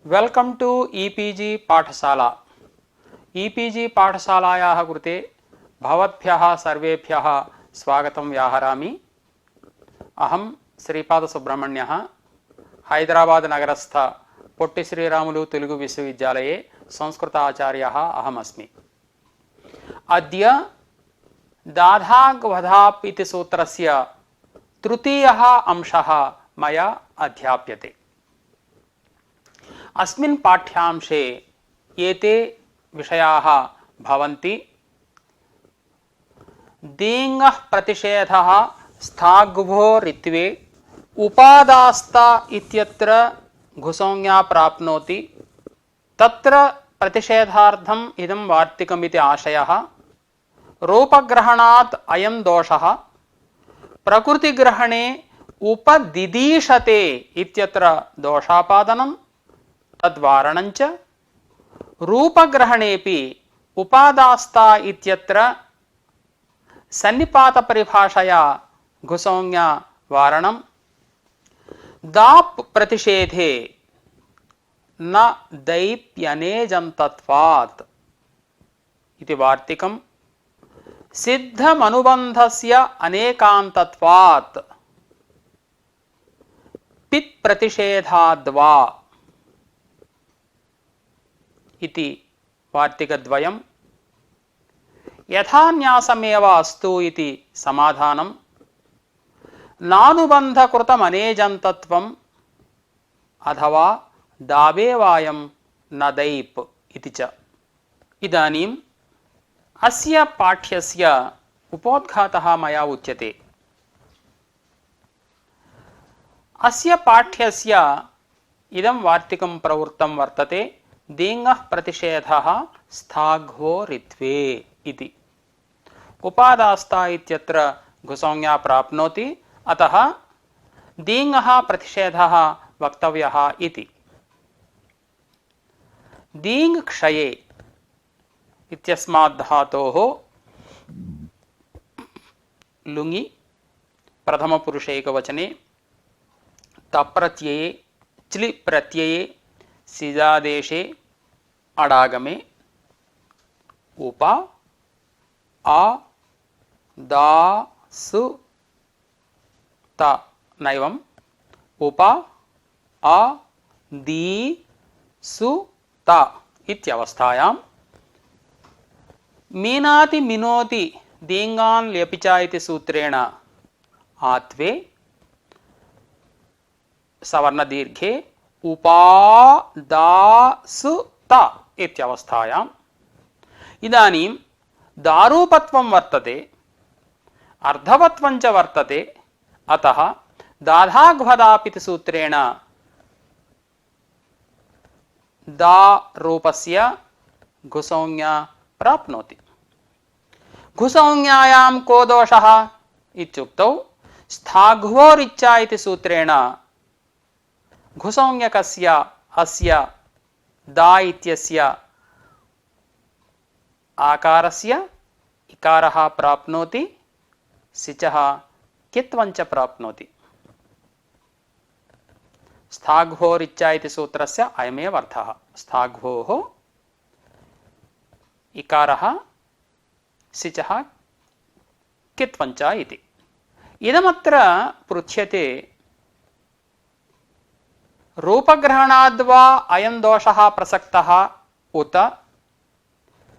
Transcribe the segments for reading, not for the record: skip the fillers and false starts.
Welcome to e-PG पाठशाला। E-PG पाठशालायाः कृते भवद्भ्यः सर्वेभ्यः स्वागतं व्याहरामि। अहं श्रीपादसुब्रह्मण्यः हैदराबाद नगरस्थ पोट्टि श्रीरामुलु तेलुगु विश्वविद्यालये संस्कृत आचार्यः अहमस्मि। अद्य दाधाग् वधाप् इति सूत्रस्य तृतीयः अंशः मया अध्याप्यते। अस्मिन् पाठ्यांशे एते विषयाः भवन्ति। दीङ्गः प्रतिषेधः स्थाग्भोरित्वे उपादास्त इत्यत्र घुसंज्ञा प्राप्नोति, तत्र प्रतिषेधार्थम् इदं वार्तिकमिति आशयः। रूपग्रहणात् अयं दोषः, प्रकृतिग्रहणे उपदिदीशते इत्यत्र दोषापादनं तद्वारणञ्च, रूपग्रहणेपि उपादास्ता इत्यत्र सन्निपातपरिभाषया घुसंज्ञा वारणं। दाप् प्रतिषेधे न दैप्यनेजन्तत्वात् इति वार्तिकम्। सिद्धमनुबन्धस्य अनेकान्तत्वात् पित् प्रतिषेधाद्वा इति वार्तिकद्वयम्। यथान्यासमेव अस्तु इति समाधानम्। नानुबन्धकृतमनेजन्तत्वम् अथवा दावेवायं न दैप् इति च। इदानीम् अस्य पाठ्यस्य उपोद्घातः मया उच्यते। अस्य पाठ्यस्य इदं वार्तिकं प्रवृत्तं वर्तते दीङ्गः प्रतिषेधः स्थाघ्वोरित्वे इति। उपादास्ता इत्यत्र घुसंज्ञा प्राप्नोति, अतः दीङ्गः प्रतिषेधः वक्तव्यः इति। दीङ् क्षये इत्यस्मात् धातोः लुङि प्रथमपुरुषैकवचने तप्रत्यये च्लि प्रत्यये सिजादेशे अडागमे उप आ दा सु त नैवम् उप आ दी सु त इत्यवस्थायां मीनाति मिनोति दीङ्गान् ल्यपि च इति सूत्रेण आत्वे सवर्णदीर्घे उपादासुत इत्यवस्थायाम्। इदानीं दारूपत्वं वर्तते, अर्धवत्वं च वर्तते, अतः दाधाग्वदाप् इति सूत्रेण दा रूपस्य घुसंज्ञा प्राप्नोति। घुसंज्ञायां को दोषः इत्युक्तौ स्थाघ्वोरिच्चा इति सूत्रेण घुसंज्ञकस्य अस्य दा इत्यस्य आकारस्य इकारः प्राप्नोति, सिचः कित्वं च प्राप्नोति। स्थाघ्वोरिच्चा इति सूत्रस्य अयमेव अर्थः। स्थाघ्वोः इकारः सिचः कित्वं च इति। इदमत्र पृच्छ्यते रूपग्रहणाद्वा अयं दोषः प्रसक्तः उत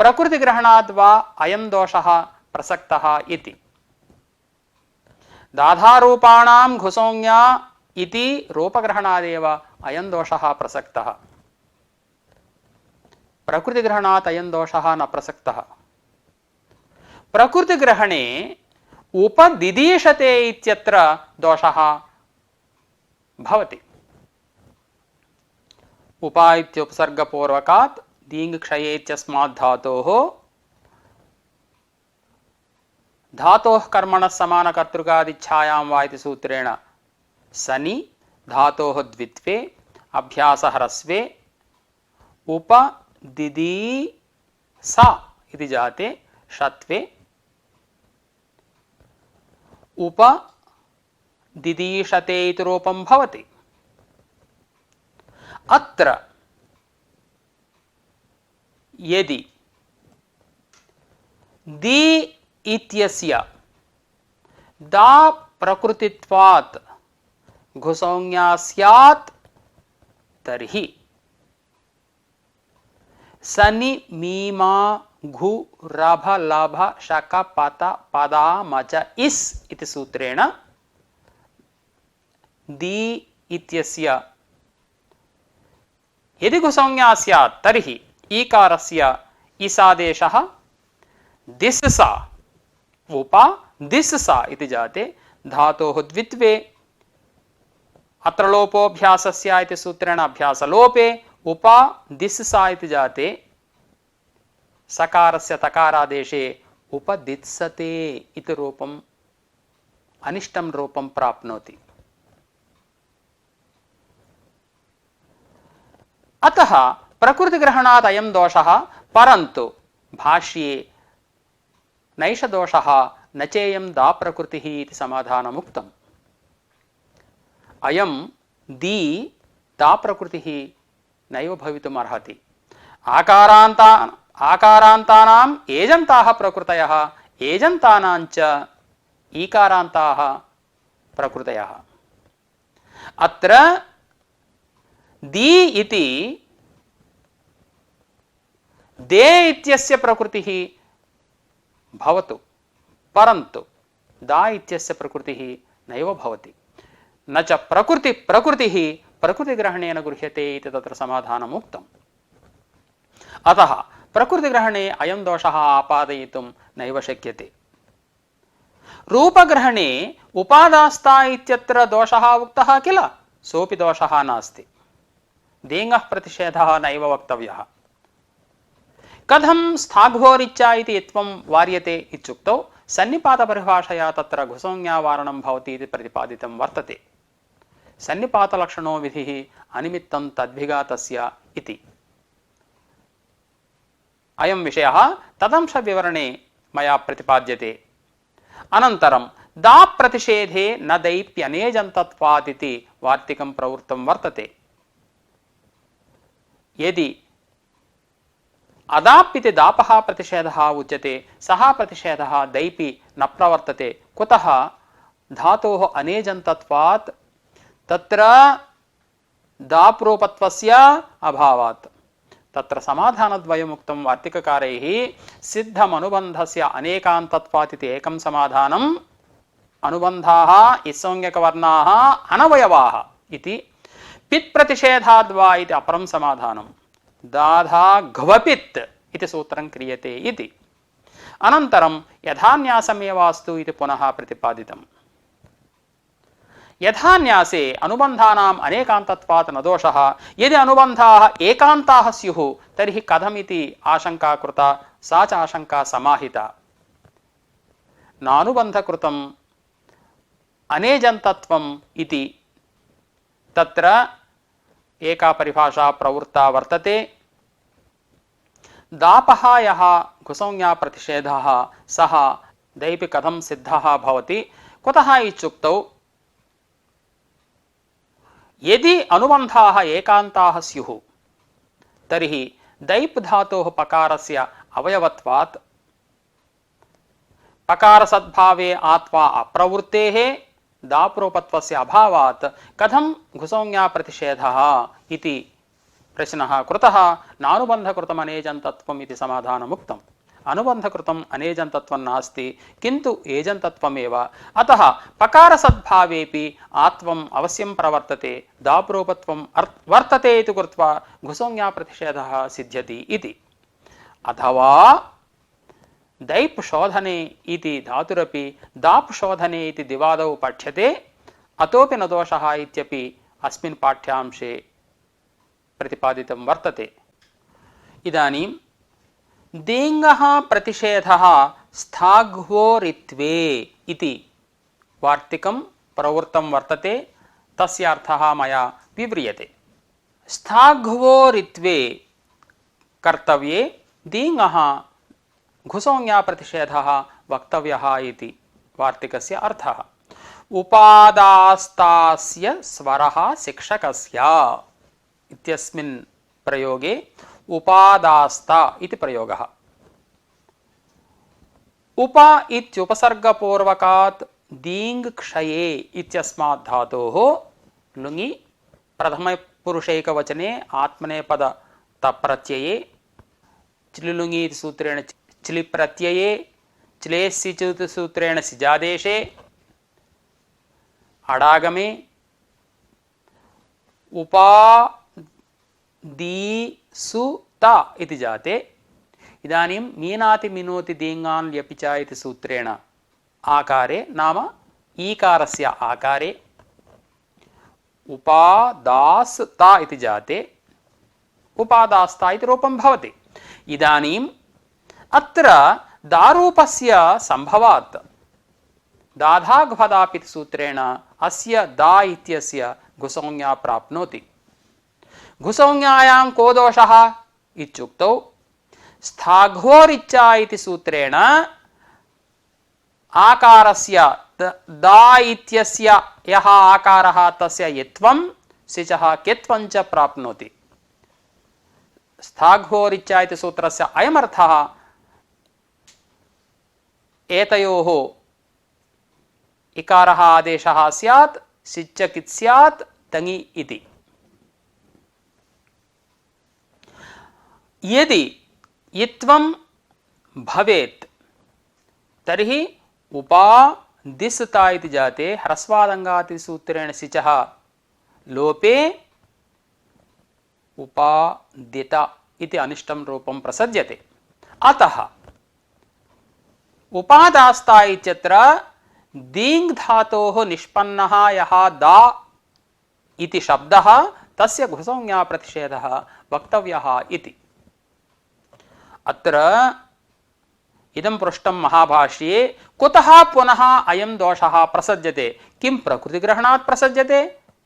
प्रकृतिग्रहणाद्वा अयं दोषः प्रसक्तः इति। दाधारूपाणां घुसंज्ञा इति रूपग्रहणादेव अयं दोषः प्रसक्तः। प्रकृतिग्रहणात् अयं दोषः न प्रसक्तः। प्रकृतिग्रहणे उपदिदीशते इत्यत्र दोषः भवति। उपा इत्युपसर्गपूर्वकात् दीङ् क्षये इत्यस्मात् धातोः कर्मणः समानकर्तृकादिच्छायां वा इति सूत्रेण सनि धातोः द्वित्वे अभ्यासहरस्वे उपदिदीसा इति जाते षत्वे उपदिदीशते इति रूपं भवति। अत्र यदि दी इत्यस्य दा प्रकृतित्वात् घुसौज्ञा स्यात् तर्हि सनि मीमा घु रभ लभ शक पत पदा मच इस् इति सूत्रेण दी इत्यस्य यदि घुसौज्ञा स्यात् तर्हि ईकारस्य इसादेशः दिस्सा उपा दिस्सा इति जाते धातोः द्वित्वे अत्र लोपोऽभ्यासस्य इति सूत्रेण अभ्यासलोपे उपा दिस्सा इति जाते सकारस्य तकारादेशे उपदित्सते इति रूपम् अनिष्टं रूपं प्राप्नोति। अतः प्रकृतिग्रहणात् अयं दोषः, परन्तु भाष्ये नैष दोषः न चेयं दा प्रकृतिः इति समाधानमुक्तम्। अयं दी दा प्रकृतिः नैव भवितुम् अर्हति। आकारान्तानाम् एजन्ताः प्रकृतयः, एजन्तानाञ्च ईकारान्ताः प्रकृतयः। अत्र दी इति दे इत्यस्य प्रकृतिः भवतु, परन्तु दा इत्यस्य प्रकृतिः नैव भवति। न च प्रकृतिः प्रकृतिग्रहणेन गृह्यते इति तत्र समाधानम् उक्तम्। अतः प्रकृतिग्रहणे अयं दोषः आपादयितुं नैव शक्यते। रूपग्रहणे उपादास्ता इत्यत्र दोषः उक्तः किल, सोऽपि दोषः नास्ति। देङ्गः प्रतिषेधः नैव वक्तव्यः। कथं स्थाघ्वोरिच्चा इति यत्त्वं वार्यते इत्युक्तौ सन्निपातपरिभाषया तत्र घुसौज्ञावारणं भवति इति प्रतिपादितं वर्तते। सन्निपातलक्षणो विधिः अनिमित्तं तद्विघातस्य इति अयं विषयः तदंशविवरणे मया प्रतिपाद्यते। अनन्तरं दा प्रतिषेधे न दैप्यनेजन्तत्वात् इति वार्तिकं प्रवृत्तं वर्तते। यदि अदाप् इति दापः प्रतिषेधः उच्यते, सः प्रतिषेधः दैपि न प्रवर्तते। कुतः? धातोः अनेजन्तत्वात्, तत्र दाप्रूपत्वस्य अभावात्। तत्र समाधानद्वयमुक्तं वार्तिककारैः। सिद्धमनुबन्धस्य अनेकान्तत्वात् इति एकं समाधानम्, अनुबन्धाः इत्संज्ञकवर्णाः अनवयवाः इति। पित् प्रतिषेधाद्वा इति अपरं समाधानं। दाधा घ्वपित् इति सूत्रं क्रियते इति। अनन्तरं यथान्यासमेवास्तु इति पुनः प्रतिपादितम्। यथान्यासे अनुबन्धानाम् अनेकान्तत्वात् न दोषः। यदि अनुबन्धाः एकान्ताः स्युः तर्हि कथमिति आशंका कृता, सा च आशंका समाहिता। नानुबन्धकृतम् अनेजन्तत्वम् इति तत्र एका परिभाषा प्रवृत्ता वर्तते। दापः यः घुसौज्ञा प्रतिषेधः सः दैपि कथं सिद्धः भवति? कुतः इत्युक्तौ यदि अनुबन्धाः एकान्ताः स्युः तर्हि दैप् धातोः पकारस्य अवयवत्वात् पकारसद्भावे आत्वा अप्रवृत्तेः दाप्रूपत्वस्य अभावात् कथं घुसौज्ञा प्रतिषेधः इति प्रश्नः कृतः। नानुबन्धकृतम् अनेजन्तत्वम् इति समाधानमुक्तम्। अनुबन्धकृतम् अनेजन्तत्वं नास्ति, किन्तु एजन्तत्वमेव। अतः पकारसद्भावेपि आत्वम् अवश्यं प्रवर्तते, दाप्रूपत्वं वर्तते इति कृत्वा घुसौज्ञा प्रतिषेधः सिद्ध्यति इति। अथवा दैप् शोधने इति धातुरपि दाप् शोधने इति दिवादौ पठ्यते, अतोपि न दोषः इत्यपि अस्मिन् पाठ्यांशे प्रतिपादितं वर्तते। इदानीं देङ्गः प्रतिषेधः स्थाघ्वोरित्वे इति वार्तिकं प्रवृत्तं वर्तते। तस्य अर्थः मया विव्रियते। स्थाघ्वोरित्वे कर्तव्ये दीङ्गः घुसौज्ञा प्रतिषेधः वक्तव्यः इति वार्तिकस्य अर्थः। उपादास्तास्य स्वरः शिक्षकस्य इत्यस्मिन् प्रयोगे उपादास्ता इति प्रयोगः। उप इत्युपसर्गपूर्वकात् दीङ् क्षये इत्यस्मात् धातोः लुङि प्रथमपुरुषैकवचने आत्मनेपद तप्रत्यये चिलिलुङि इति सूत्रेण चिलि प्रत्यये चिलेस्सिच् इति सूत्रेण सिजादेशे अडागमे उपादीसुता इति जाते इदानीं मीनाति मिनोति दीङ्गान् ल्यपि च इति सूत्रेण आकारे नाम ईकारस्य आकारे उपादास्ता इति जाते उपादास्ता इति रूपं भवति। इदानीम् अत्र दारूपस्य सम्भवात् दाधाघ्वदापि सूत्रेण अस्य दा इत्यस्य घुसौज्ञा प्राप्नोति। घुसौज्ञायां को दोषः इत्युक्तौ स्थाघ्वोरिच्चा इति सूत्रेण आकारस्य दा इत्यस्य यः आकारः तस्य यत्वं सिचः केत्वं च प्राप्नोति। स्थाघ्वोरिच्चा इति सूत्रस्य अयमर्थः एतयोः इकारः आदेशः स्यात् सिच्च कित् स्यात् तङि इति। यदि इत्वं भवेत् तर्हि उपादिस्ता इति जाते ह्रस्वादङ्गात् सूत्रेण सिचः लोपे उपादित इति अनिष्टं रूपं प्रसज्यते। अतः उपादास्ता इत्यत्र दीङ् धातोः निष्पन्नः यः दा इति शब्दः तस्य घुसौज्ञा प्रतिषेधः वक्तव्यः इति। अत्र इदं पृष्टं महाभाष्ये कुतः पुनः अयं दोषः प्रसज्यते, किं प्रकृतिग्रहणात् प्रसज्यते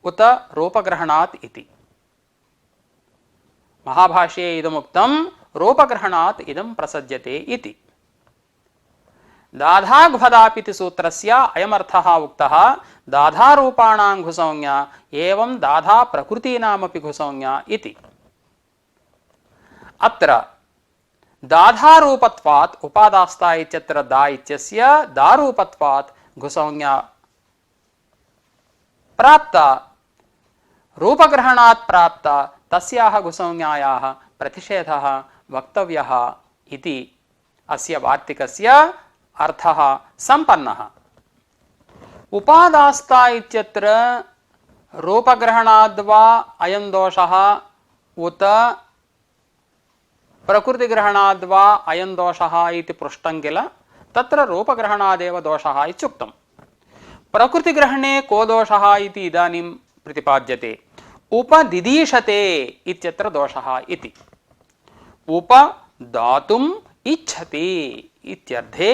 उत रूपग्रहणात् इति। महाभाष्ये इदमुक्तं रूपग्रहणात् इदं प्रसज्यते इति। दाधाघ्वदापिति सूत्रस्य अयमर्थः उक्तः दाधारूपाणां घुसौज्ञा एवं दाधा प्रकृतीनामपि घुसौज्ञा इति। अत्र दाधारूपत्वात् उपादास्ता इत्यत्र दा इत्यस्य दारूपत्वात् घुसौज्ञा प्राप्ता रूपग्रहणात् प्राप्ता तस्याः घुसौज्ञायाः प्रतिषेधः वक्तव्यः इति अस्य वार्तिकस्य अर्थः संपन्नः। उपादास्ता इत्यत्र रूपग्रहणाद्वा अयं दोषः उत प्रकृतिग्रहणाद्वा अयं दोषः इति पृष्टं किल, तत्र रूपग्रहणादेव दोषः इत्युक्तम्। प्रकृतिग्रहणे को दोषः इति इदानीं प्रतिपाद्यते। उपदिदीशते इत्यत्र दोषः इति। उपदातुम् इच्छति इत्यर्थे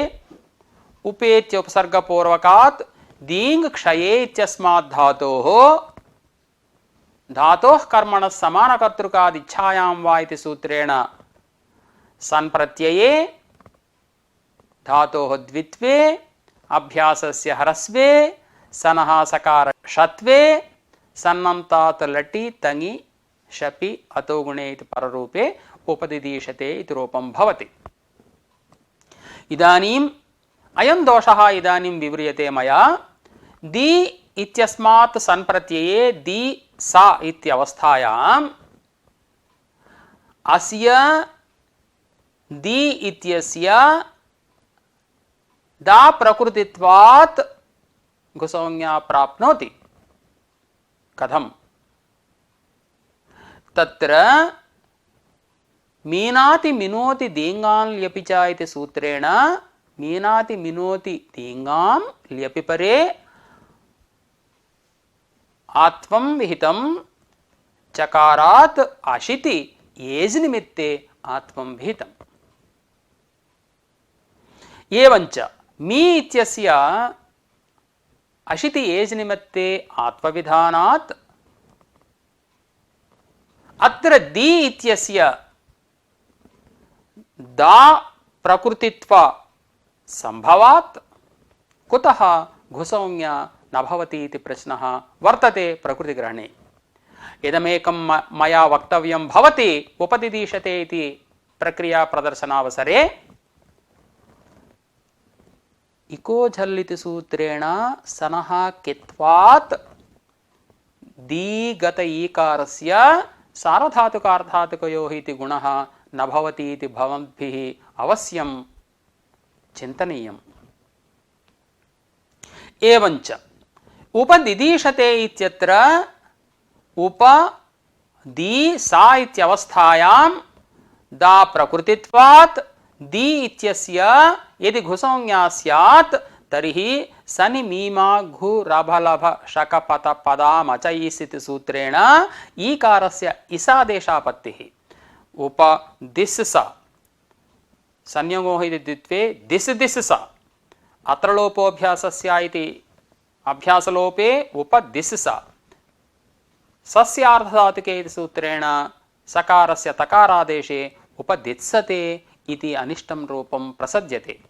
उपेत्य उपसर्गपूर्वकात् दीङ् क्षये इत्यस्मात् धातोः कर्मणः समानकर्तृकाद् इच्छायां वा इति सूत्रेण सन्प्रत्यये धातोः द्वित्वे अभ्यासस्य हरस्वे सनः सकार षत्वे सन्नन्तात् लटि तङि शपि अतो गुणे इति पररूपे उपदिदीशते इति रूपं भवति। इदानीम् अयं दोषः इदानीं विव्रियते मया। दी इत्यस्मात् सन्प्रत्यये दी सा इत्यवस्थायाम् अस्य दी इत्यस्य दा प्रकृतित्वात् घुसौज्ञा प्राप्नोति। कथम्? तत्र मीनाति मिनोति दीङ्गान् ल्यपि च इति सूत्रेण मीनाति मिनोति दीङ्गां ल्यपि परे आत्वं विहितं चकारात् अशिति एज् निमित्ते आत्वं विहितम्। एवञ्च मी इत्यस्य अशिति एज् निमित्ते आत्मविधानात् अत्र दी इत्यस्य दा प्रकृतित्व संभवात् कुतः घुसौज्ञा न भवति इति प्रश्नः वर्तते प्रकृतिग्रहणे। इदमेकं मया वक्तव्यं भवति उपदिदीशते इति प्रक्रिया प्रदर्शनावसरे इको झल् इति सूत्रेण सनः कित्वात् दीगत ईकारस्य सार्वधातुकार्धातुकयोः इति गुणः न भवति इति भवद्भिः अवश्यं चिन्तनीयम्। एवञ्च उपदिदीशते इत्यत्र उप दी सा इत्यवस्थायां दा प्रकृतित्वात् दी इत्यस्य यदि घुसंज्ञा स्यात् तर्हि सनि मीमा घु रभलभ शकपत पदामचैस् इति सूत्रेण ईकारस्य इसादेशापत्तिः उपदिस् स संयोगो इति द्वित्वे दिस् दिस् स अत्र लोपोऽभ्यासस्य इति अभ्यासलोपे उपदिस् स सस्यार्धधातुके इति सूत्रेण सकारस्य तकारादेशे उपदित्सते इति अनिष्टं रूपं प्रसज्यते।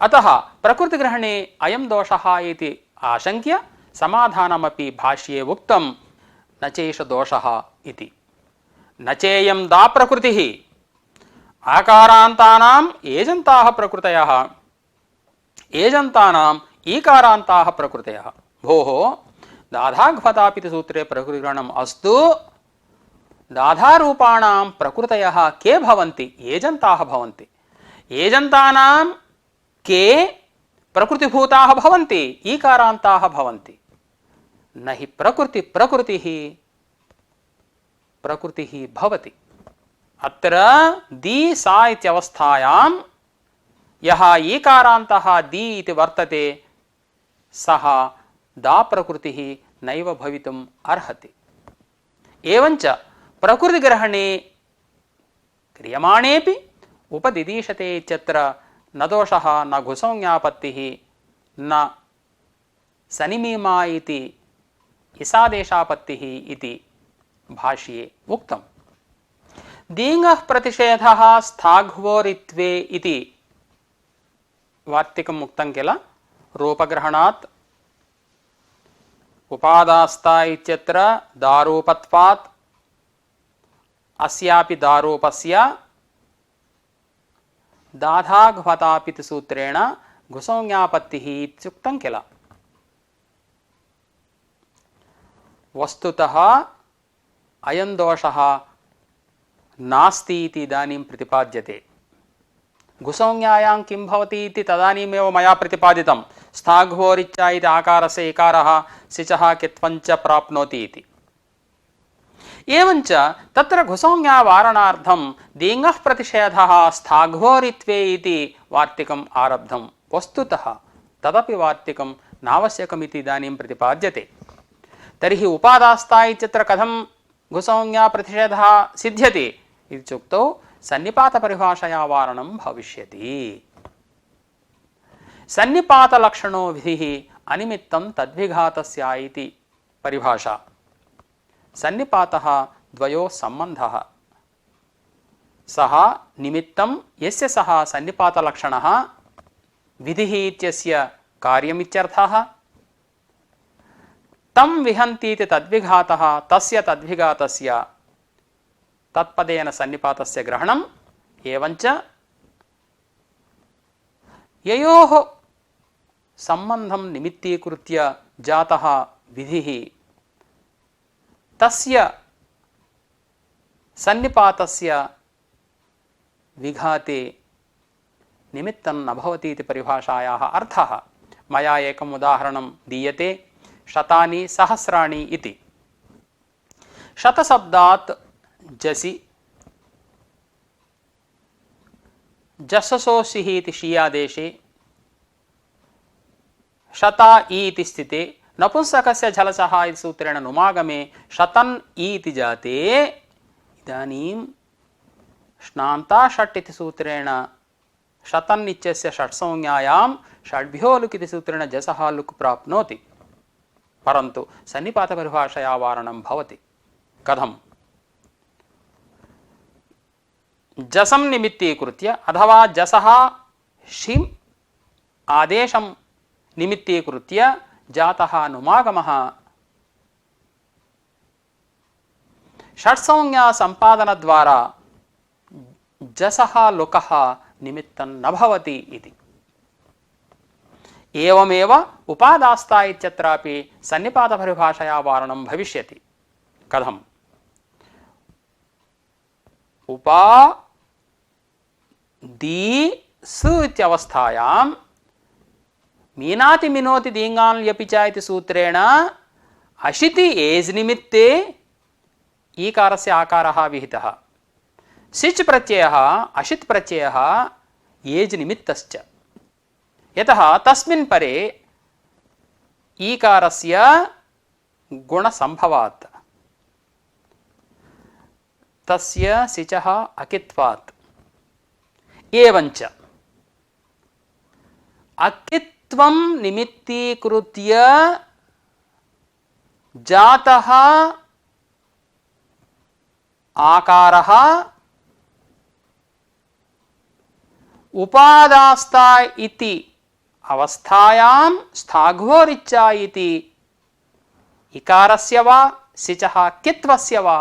अतः प्रकृतिग्रहणे अयं दोषः इति आशङ्क्य समाधानमपि भाष्ये उक्तं न चैष दोषः इति। न चेयं दा प्रकृतिः आकारान्तानाम् एजन्ताः प्रकृतयः एजन्तानाम् ईकारान्ताः प्रकृतयः। भोः दाधाघ्वतापिति सूत्रे प्रकृतिग्रहणम् अस्तु दाधारूपाणां प्रकृतयः के भवन्ति एजन्ताः भवन्ति एजन्तानां के प्रकृतिभूताः भवन्ति ईकारान्ताः भवन्ति न हि प्रकृतिः भवति। अत्र दी सा इत्यवस्थायां यः ईकारान्तः दी इति वर्तते सः दा प्रकृतिः नैव भवितुम् अर्हति। एवञ्च प्रकृतिग्रहणे क्रियमाणेपि उपदिदीशते इत्यत्र न दोषः न घुसंज्ञापत्तिः न सनिमीमा इति इसादेशापत्तिः इति भाष्ये उक्तम्। दीङ्गः प्रतिषेधः स्थाघ्वोरित्वे इति वार्तिकम् उक्तं किल। रूपग्रहणात् उपादास्ता इत्यत्र दारूपत्वात् अस्यापि दारूपस्य दाधाघ्वतापिति सूत्रेण घुसंज्ञापत्तिः इत्युक्तं किल। वस्तुतः अयं दोषः नास्ति इति इदानीं प्रतिपाद्यते। घुसंज्ञायां किं भवति इति तदानीमेव मया प्रतिपादितं। स्थाघ्वोरिच्च इति आकारस्य इकारः सिचः कित्वञ्च प्राप्नोति इति। एवञ्च तत्र घुसंज्ञावारणार्थं दीङ्गः प्रतिषेधः स्थाघ्वोरित्वे इति वार्तिकम् आरब्धं। वस्तुतः तदपि वार्तिकं नावश्यकमिति इदानीं प्रतिपाद्यते। तर्हि उपादास्ता इत्यत्र कथं घुसंज्ञा प्रतिषेधः सिद्ध्यति इत्युक्तौ सन्निपातपरिभाषया वारणं भविष्यति। सन्निपातलक्षणो विधिः अनिमित्तं तद्विघातस्य इति परिभाषा। सन्निपातः द्वयोः सम्बन्धः। सः निमित्तं यस्य सः सन्निपातलक्षणः विधिः इत्यस्य कार्यमित्यर्थः। तं विहन्ति इति तद्विघातः तस्य तद्विघातस्य तत्पदेन सन्निपातस्य ग्रहणम्। एवञ्च ययोः सम्बन्धं निमित्तीकृत्य जातः विधिः तस्य सन्निपातस्य विघाते निमित्तं न भवति इति परिभाषायाः अर्थः। मया एकम् उदाहरणं दीयते। शतानि सहस्राणि इति। शतशब्दात् जसि जससोसिः इति शीयादेशे शता इति स्थिते नपुंसकस्य झलसः इति सूत्रेण नुमागमे शतन् इति जाते। इदानीं श्नान्ता षट् इति सूत्रेण शतन् इत्यस्य षट्संज्ञायां षड्भ्यो लुक् इति सूत्रेण जसः लुक् प्राप्नोति। परन्तु सन्निपातपरिभाषया वारणं भवति। कथं? जसं निमित्तीकृत्य अथवा जसः षिम् आदेशं निमित्तीकृत्य जातः नुमागमः षट्संज्ञा संपादन द्वारा जसः लुकः निमित्तं न भवति इति। एवमेव उपादास्ता इत्यत्रापि सन्निपातपरिभाषया वारणं भविष्यति। कथम्? उपा दी सु इत्यवस्थायां मीनाति मिनोति दीङ्गान् ल्यपि च इति सूत्रेण अशिति एज् निमित्ते ईकारस्य आकारः विहितः। सिच् प्रत्ययः अशित् प्रत्ययः एज् निमित्तश्च। यतः तस्मिन् परे ईकारस्य गुणसम्भवात्, तस्य सिचः अकित्वात्। एवञ्च अकित्वं निमित्तीकृत्य जातः आकारः उपादास्ता इति अवस्थायां स्थाघ्वोरिच्चा इति इकारस्य वा सिचः कित्वस्य वा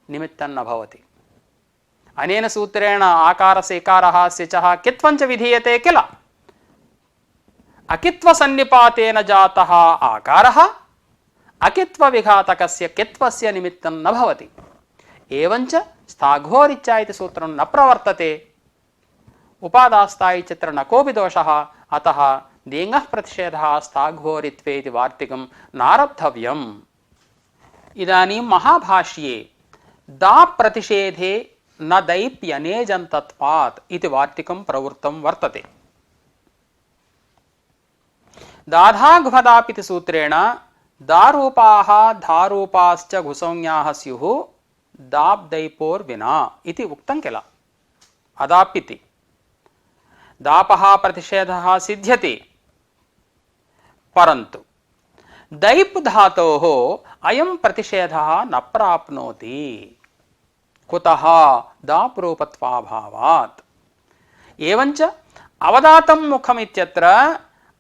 निमित्तं न भवति। अनेन सूत्रेण आकारस्य इकारः सिचः कित्वञ्च विधीयते किल। अकित्वसन्निपातेन जातः आकारः अकित्वविघातकस्य कित्वस्य निमित्तं न भवति। एवञ्च स्थाघ्वोरिच्चा इति सूत्रं न प्रवर्तते। उपादास्ता इत्यत्र न कोऽपि दोषः। अतः दीङ्गः प्रतिषेधः स्थाघ्वोरित्वे इति वार्तिकं नारब्धव्यम्। इदानीं महाभाष्ये दा प्रतिषेधे न दैप्यनेजन्तत्वात् इति वार्तिकं प्रवृत्तं वर्तते। दाधाघ्वदापिति सूत्रेण दारूपाः धारूपाश्च घुसंज्ञाः स्युः दाब्दैपोर्विना इति उक्तं किल। अदापिति दापः प्रतिषेधः सिद्ध्यति, परन्तु दैप् धातोः अयं प्रतिषेधः न प्राप्नोति। कुतः? दाप्रूपत्वाभावात्। एवञ्च अवदातं मुखम् इत्यत्र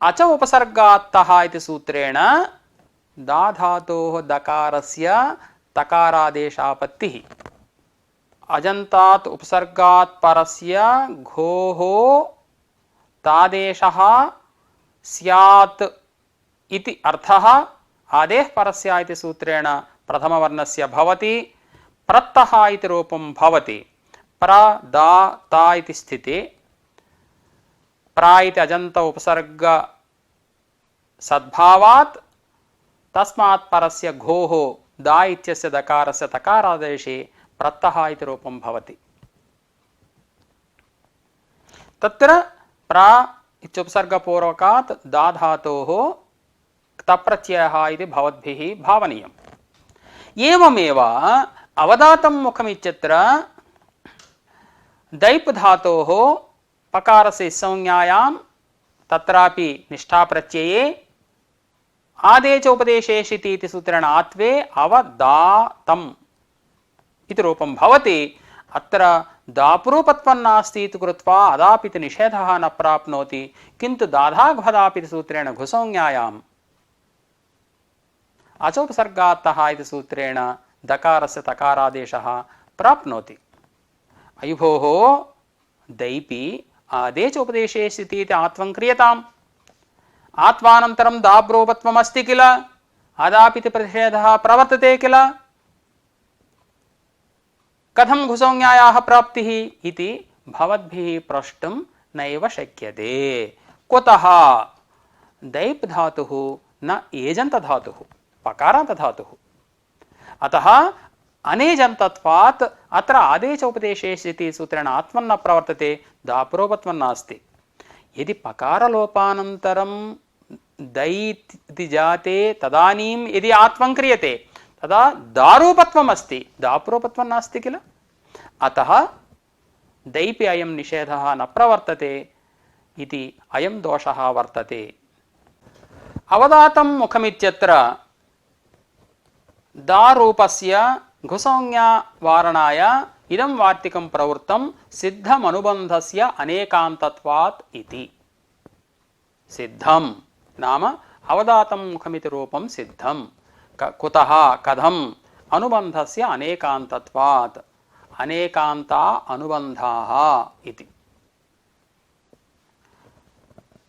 अच उपसर्गात्तः इति सूत्रेण दा धातोः दकारस्य तकारादेशापत्तिः। अजन्तात् उपसर्गात् परस्य घोः तादेशः स्यात् इति अर्थः। आदेः परस्य इति सूत्रेण प्रथमवर्णस्य भवति, प्रत्यः इति रूपं भवति। प्र दा ता इति स्थिते प्रा इति अजन्त उपसर्ग सद्भावात् तस्मात् परस्य घोः दा इत्यस्य दकारस्य तकारादेशे प्रत्यः इति रूपं भवति। तत्र प्रा इत्युपसर्गपूर्वकात् दा धातोः क्तप्रत्ययः इति भवद्भिः भावनीयम्। एवमेव अवदातं मुखम् इत्यत्र दैप् धातोः पकारस्य संज्ञायां तत्रापि निष्ठाप्रत्यये आदेच उपदेशेषिति इति सूत्रेण आत्वे अवदातम् इति रूपं भवति। अत्र दापुरूपत्वं नास्ति इति कृत्वा अदापिति निषेधः न प्राप्नोति, किन्तु दाधाघ्वदापिति सूत्रेण घुसंज्ञायाम् अचोपसर्गात्तः इति सूत्रेण दकारस्य तकारादेशः प्राप्नोति। अयि भोः दैपि आदेच उपदेशेषिति इति आत्वं क्रियताम्। आत्वानन्तरं दाब्रूपत्वम् अस्ति किल, अदापिति प्रतिषेधः प्रवर्तते किल। कथं घुसंज्ञायाः प्राप्तिः इति भवद्भिः प्रष्टुं नैव शक्यते। कुतः? दैप् धातुः न एजन्त धातुः, पकारान्त धातुः। अतः अनेजन्तत्वात् अत्र आदेश उपदेशेषिति सूत्रेण आत्मन्न प्रवर्तते, दापुरूपत्वं नास्ति। यदि पकारलोपानन्तरं दै इति जाते तदानीं यदि आत्मं क्रियते तदा दारूपत्वम् अस्ति, दापुरूपत्वं नास्ति किल। अतः दैपि अयं निषेधः न प्रवर्तते इति अयं दोषः वर्तते। अवदातं मुखमित्यत्र दारूपस्य घुसंज्ञा वारणाय इदं वार्तिकं प्रवृत्तं सिद्धमनुबन्धस्य अनेकान्तत्वात् इति। सिद्धं नाम अवदातं मुखमिति रूपं सिद्धं। कुतः? कथं? अनुबन्धस्य अनेकान्तत्वात् अनेकान्ता अनुबन्धाः इति।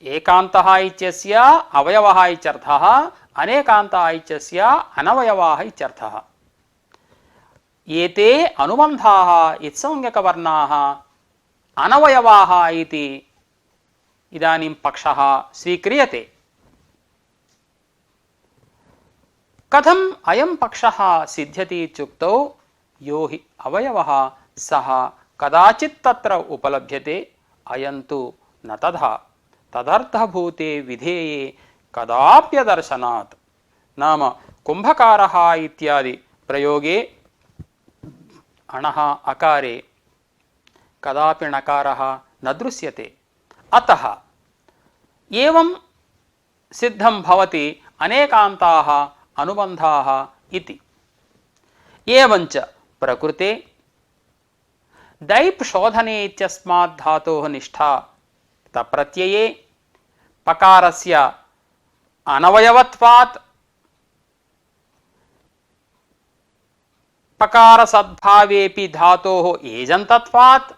एकान्तः इत्यस्य अवयवः इत्यर्थः, अनेकान्तः इत्यस्य अनवयवाः इत्यर्थः। एते अनुबन्धाः इत्संज्ञकवर्णाः अनवयवाः इति इदानीं पक्षः स्वीक्रियते। कथम् अयं पक्षः सिद्ध्यति इत्युक्तौ यो हि अवयवः सः कदाचित् तत्र उपलभ्यते, अयं तु न तथा। तदर्थभूते विधेये कदाप्यदर्शनात्। नाम कुंभकारः इत्यादि प्रयोगे अणः अकारे कदापि णकारः न दृश्यते। अतः एवं सिद्धं भवति अनेकान्ताः अनुबन्धाः इति। एवञ्च प्रकृते दैप् शोधने इत्यस्मात् धातोः निष्ठा तप्रत्यये पकारस्य अनवयवत्वात् पकार सद्भावेपि धातोः एजन्तत्वात्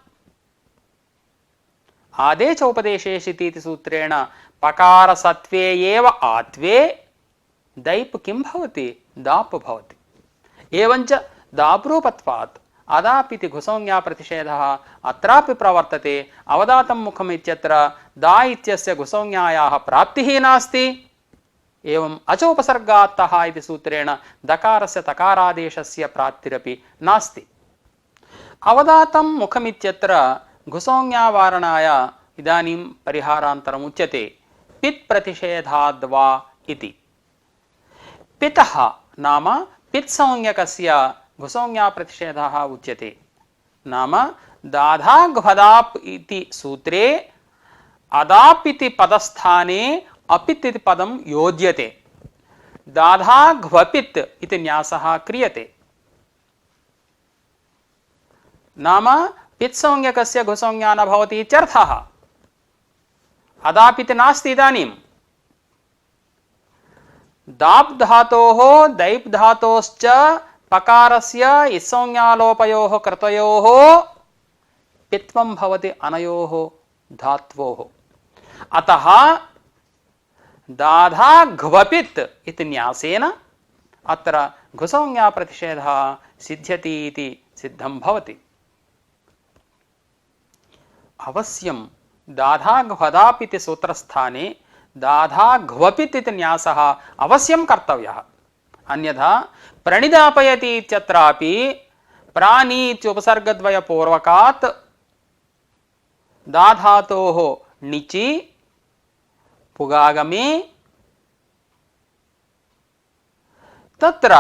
आदेश उपदेशेषिति सूत्रेण पकार सत्वे एव आत्वे दैप् किं भवति, दाप् भवति। एवञ्च दाप्रूपत्वात् अदापिति घुसंज्ञा प्रतिषेधः अत्रापि प्रवर्तते। अवदातं मुखम् इत्यत्र दा इत्यस्य घुसंज्ञायाः प्राप्तिः नास्ति। एवम् अचोपसर्गात्तः इति सूत्रेण दकारस्य तकारादेशस्य प्राप्तिरपि नास्ति। अवदातं मुखमित्यत्र घुसंज्ञावारणाय इदानीं परिहारान्तरम् उच्यते पित् प्रतिषेधाद्वा इति। पितः नाम पित्संज्ञकस्य घुसंज्ञा प्रतिषेधः उच्यते। नाम दाधाघ्वदाप् इति सूत्रे अदाप् इति पदस्थाने अपित् इति पदं योज्यते। दाधाघ्वपित् इति न्यासः क्रियते। नाम पित्संज्ञकस्य घुसंज्ञा न भवति इत्यर्थः। अदाप् इति नास्ति इदानीं। दाप् धातोः दैप् धातोश्च पकारस्य इत्संज्ञालोपयोः कृतयोः पित्वं भवति अनयोः धात्वोः। अतः दाधाघ्वपित् इति न्यासेन अत्र घुसंज्ञा प्रतिषेधः सिद्ध्यति इति सिद्धं भवति। अवश्यं दाधाघ्वदाप् इति सूत्रस्थाने दाधाघ्वपित् इति न्यासः अवश्यं कर्तव्यः। अन्यथा प्रणिदापयति इत्यत्रापि प्राणी इत्युपसर्गद्वयपूर्वकात् दाधातोः णिचि पुगागमे तत्र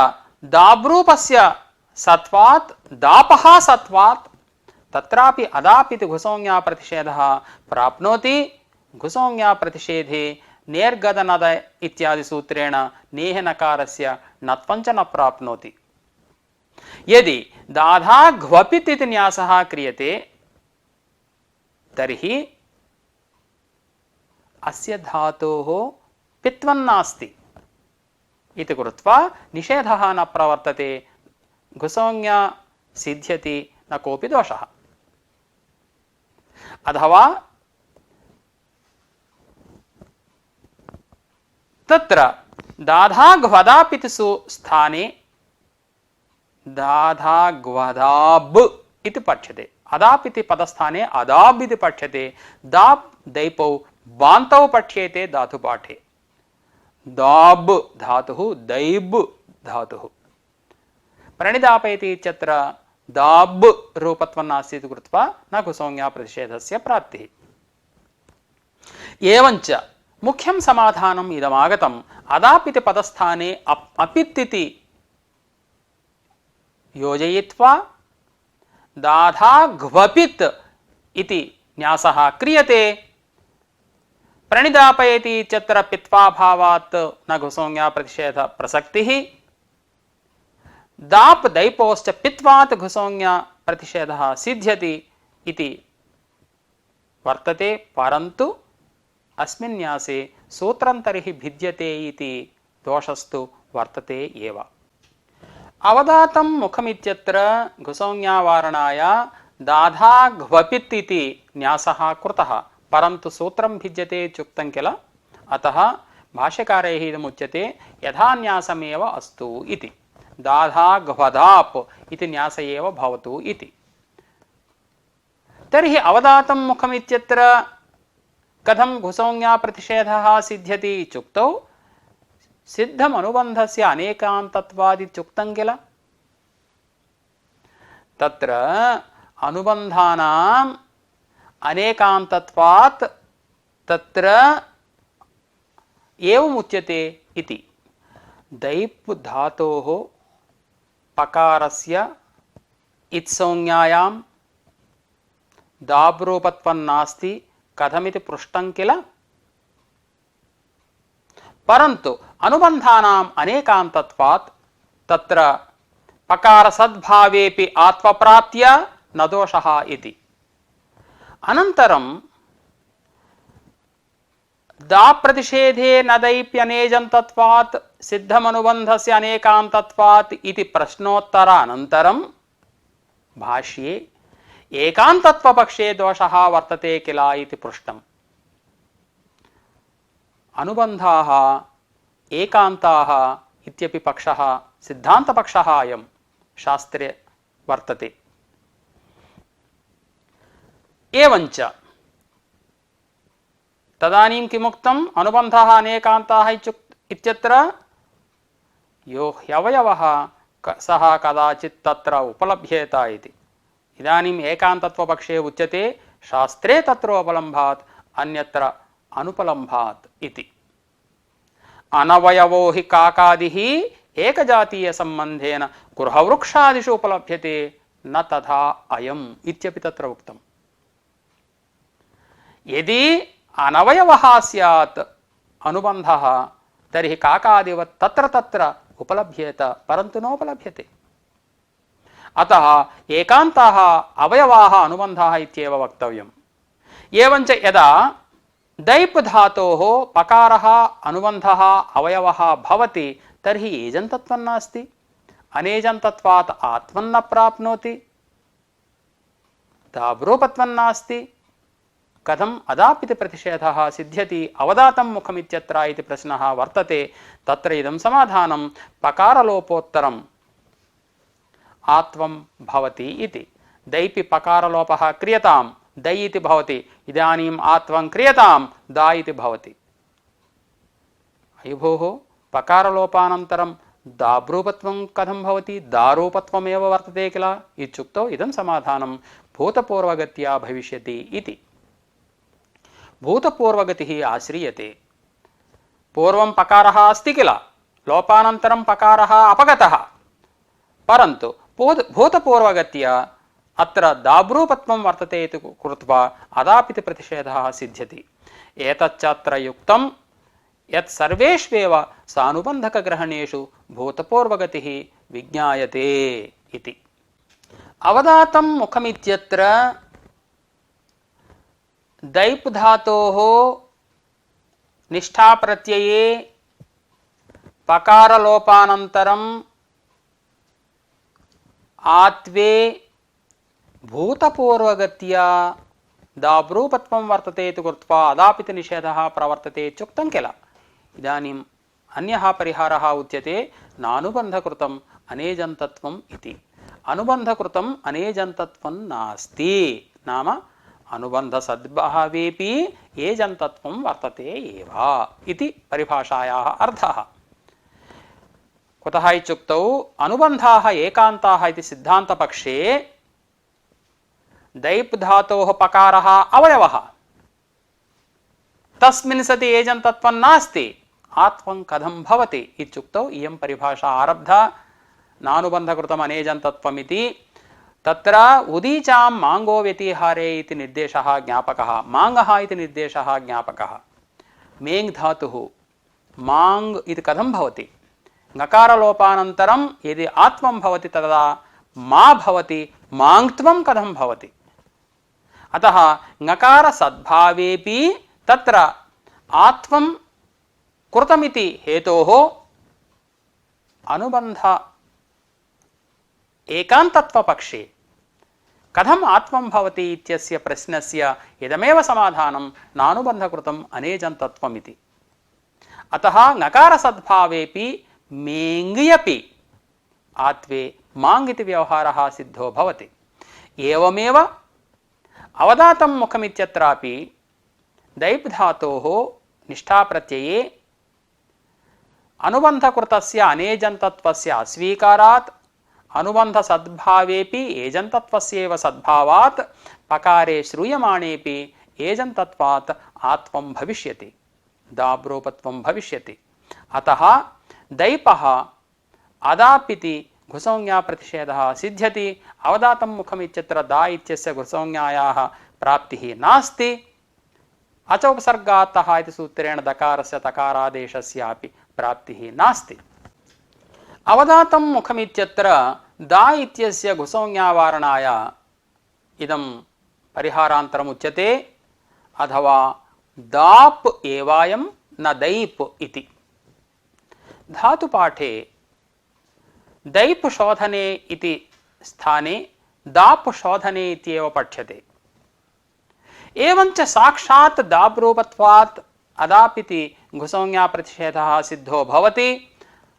दाब्रूपस्य सत्वात् दापः सत्वात् तत्रापि अदापिति घुसंज्ञा प्रतिषेधः प्राप्नोति। घुसंज्ञा प्रतिषेधे नेर्गदनद इत्यादि सूत्रेण नेह नकारस्य नत्वञ्च न प्राप्नोति। यदि दाधाघ्वपित् इति न्यासः क्रियते तर्हि अस्य धातोः पित्वन्नास्ति इति कृत्वा निषेधः न प्रवर्तते। घुसंज्ञा सिद्ध्यति, न कोऽपि दोषः। अथवा तत्र दाधाघ्वदाप् इति स्थाने दाधाघ्वदाब् इति पठ्यते। अदाप् इति पदस्थाने अदाब् इति पठ्यते। दाप् दैपौ बान्तौ पठ्येते धातुपाठे। दाब् धातुः दैब् धातुः। प्रणिदापयति इत्यत्र दाब् रूपत्वं नास्ति इति कृत्वा न घुसंज्ञा प्रतिषेधस्य प्राप्तिः। एवञ्च मुख्यं समाधानम् इदमागतम्। अदाप् इति पदस्थाने अपित् इति योजयित्वा दाधाघ्वपित् इति न्यासः क्रियते। प्रणिदापयति इत्यत्र पित्वाभावात् न घुसंज्ञा प्रतिषेध प्रसक्तिः। दाप् दैपोश्च पित्वात् घुसंज्ञा प्रतिषेधः सिद्ध्यति इति वर्तते। परन्तु अस्मिन् न्यासे सूत्रन्तरिः भिद्यते इति दोषस्तु वर्तते एव। अवदातं मुखमित्यत्र घुसौज्ञावारणाय दाधा घ्वपित् इति न्यासः कृतः, परन्तु सूत्रं भिद्यते इत्युक्तं किल, अतः भाष्यकारैः इदमुच्यते यथान्यासमेव अस्तु इति। दाधा घ्वदाप् इति न्यास एव भवतु इति। तर्हि अवदातं मुखमित्यत्र कथं घुसौज्ञा प्रतिषेधः सिद्ध्यति इत्युक्तौ सिद्धमनुबन्धस्य अनेकान्तत्वादित्युक्तं किल। तत्र अनुबन्धानाम् अनेकान्तत्वात् तत्र एवमुच्यते इति। दैप् धातोः पकारस्य इत्संज्ञायां दाब्रूपत्वं नास्ति कथमिति पृष्टं किल। परन्तु अनुबन्धानाम् अनेकान्तत्वात् तत्र पकारसद्भावेपि आत्मप्राप्त्या न दोषः इति। अनन्तरं दाप्रतिषेधे न दैप्यनेजन्तत्वात् सिद्धमनुबन्धस्य अनेकान्तत्वात् इति प्रश्नोत्तरानन्तरं भाष्ये एकान्तत्वपक्षे दोषः वर्तते किल इति पृष्टम्। अनुबन्धाः एकान्ताः इत्यपि पक्षः सिद्धान्तपक्षः अयं शास्त्रे वर्तते। एवञ्च तदानीं किमुक्तम्, अनुबन्धाः अनेकान्ताः इत्यत्र यो ह्यवयवः सः कदाचित् तत्र उपलभ्येत इति। इदानीम् एकान्तत्वपक्षे उच्यते शास्त्रे तत्र उपलम्भात् अन्यत्र अनुपलम्भात् इति। अनवयवो हि काकादिः एकजातीयसम्बन्धेन गृहवृक्षादिषु उपलभ्यते न तथा अयम् इत्यपि तत्र उक्तम्। यदि अनवयवः स्यात् अनुबन्धः तर्हि काकादिवत् तत्र तत्र उपलभ्येत, परन्तु नोपलभ्यते। अतः एकान्ताः अवयवाः अनुबन्धाः इत्येव वक्तव्यम्। एवञ्च यदा दैप् धातोः पकारः अनुबन्धः अवयवः भवति तर्हि एजन्तत्वं नास्ति, अनेजन्तत्वात् आत्मन्न प्राप्नोति, दाब्रूपत्वं नास्ति, कथम् अदापिति प्रतिषेधः सिद्ध्यति अवदातं मुखमित्यत्र इति प्रश्नः वर्तते। तत्र इदं समाधानं पकारलोपोत्तरम् आत्वं भवति इति। दैपि पकारलोपः क्रियतां दै इति भवति, इदानीम् आत्वं क्रियतां दा इति भवति। अयि भोः, पकारलोपानन्तरं दाब्रूपत्वं कथं भवति, दारूपत्वमेव वर्तते किल इत्युक्तौ इदं समाधानं भूतपूर्वगत्या भविष्यति इति। भूतपूर्वगतिः आश्रीयते। पूर्वं पकारः अस्ति किल, लोपानन्तरं पकारः अपगतः, परन्तु भूतपूर्वगत्या अत्र दाब्रूपत्वं वर्तते इति कृत्वा अदापिति प्रतिषेधः सिद्ध्यति। एतच्च अत्र युक्तं यत् सर्वेष्वेव सानुबन्धकग्रहणेषु भूतपूर्वगतिः विज्ञायते इति। अवदातं मुखमित्यत्र दैप् धातोः निष्ठाप्रत्यये पकारलोपानन्तरं आत्वे भूतपूर्वगत्या दाब्रूपत्वं वर्तते इति कृत्वा अदापिति निषेधः प्रवर्तते इत्युक्तं किल। इदानीम् अन्यः परिहारः उच्यते नानुबन्धकृतम् अनेजन्तत्वम् इति। अनुबन्धकृतम् अनेजन्तत्वं नास्ति, नाम अनुबन्धसद्भावेपि एजन्तत्वं वर्तते एव इति परिभाषायाः अर्थः। कुतः इत्युक्तौ अनुबन्धाः एकान्ताः इति सिद्धान्तपक्षे दैप् धातोः पकारः अवयवः, तस्मिन् सति एजन्तत्वं नास्ति, आत्वं कथं भवति इत्युक्तौ इयं परिभाषा आरब्धा। नानुबन्धकृतम् अनेजन्तत्वमिति तत्र उदीचां माङ्गो व्यतिहारे इति निर्देशः ज्ञापकः, माङ्गः इति निर्देशः ज्ञापकः। मेङ् धातुः माङ् इति कथं भवति, ङकारलोपानन्तरं यदि आत्मं भवति तदा मा भवति, माङ्त्वं कथं भवति। अतः ङकारसद्भावेपि तत्र आत्मं कृतमिति हेतोः अनुबन्ध एकान्तत्वपक्षे कथम् आत्मं भवति इत्यस्य प्रश्नस्य इदमेव समाधानं नानुबन्धकृतम् अनेजन्तत्वम् इति। अतः नकारसद्भावेपि मेङ्यपि आत्वे माङ् इति व्यवहारः सिद्धो भवति। एवमेव अवदातं मुखमित्यत्रापि दैप् धातोः निष्ठाप्रत्यये अनुबन्धकृतस्य अनेजन्तत्वस्य अस्वीकारात् अनुबन्धसद्भावेपि एजन्तत्वस्यैव सद्भावात् पकारे श्रूयमाणेपि एजन्तत्वात् आत्मं भविष्यति, दाब्रूपत्वं भविष्यति। अतः दैपः अदापिति घुसंज्ञाप्रतिषेधः सिद्ध्यति। अवदातं मुखमित्यत्र दा इत्यस्य घुसंज्ञायाः प्राप्तिः नास्ति। अच उपसर्गात्तः इति सूत्रेण दकारस्य तकारादेशस्यापि प्राप्तिः नास्ति। अवदातं मुखमित्यत्र दा इत्यस्य घुसंज्ञावारणाय इदं परिहारान्तरमुच्यते। अथवा दाप् एवायं न दैप् इति। धातुपाठे दैप् शोधने इति स्थाने दाप् शोधने इत्येव पठ्यते। एवञ्च साक्षात् दाब्रूपत्वात् अदापिति घुसंज्ञाप्रतिषेधः सिद्धो भवति।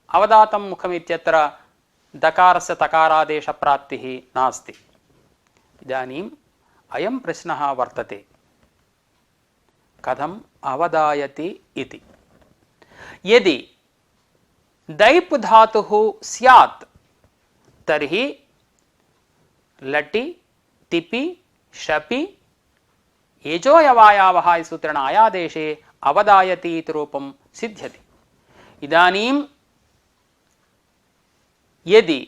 अवदातं मुखमित्यत्र दकारस्य तकारादेशप्राप्तिः नास्ति। इदानीम् अयं प्रश्नः वर्तते, कथम् अवदायति इति। यदि दैप् धातुः स्यात् तर्हि लटि तिपि शपि एजोयवायावः इति सूत्रेण आयादेशे अवदायति इति रूपं सिद्ध्यति। इदानीं यदि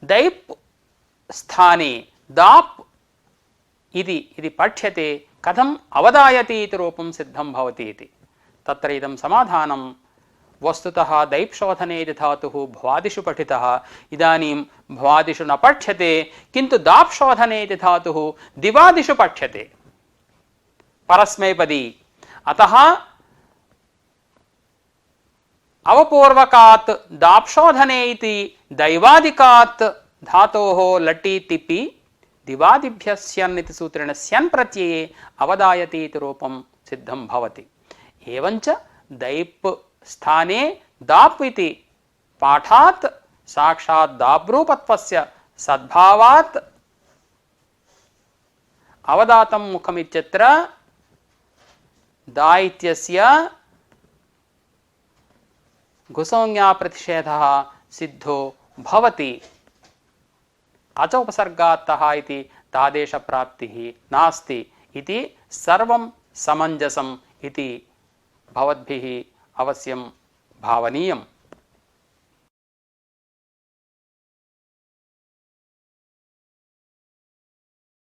दैप् स्थाने दाप् इति पठ्यते कथम् अवदायति इति रूपं सिद्धं भवति इति। तत्र इदं समाधानं वस्तुतः दैप् शोधने इति धातुः भ्वादिषु पठितः। इदानीं भ्वादिषु न पठ्यते, किन्तु दाप् शोधने इति धातुः दिवादिषु पठ्यते परस्मैपदी। अतः अवपूर्वकात् दाप्शोधने इति दैवादिकात् धातोः लटि तिपि दिवादिभ्यः स्यन् इति सूत्रेण स्यन् प्रत्यये अवदायति इति रूपं सिद्धं भवति। एवञ्च दैप् स्थाने दाप् इति पाठात् साक्षात् दाब्रूपत्वस्य सद्भावात् अवदातं मुखमित्यत्र दा इत्यस्य घुसंज्ञाप्रतिषेधः सिद्धो भवति। अच उपसर्गात्तः इति तादेशप्राप्तिः नास्ति इति सर्वं समञ्जसम् इति भवद्भिः अवश्यं भावनीयम्।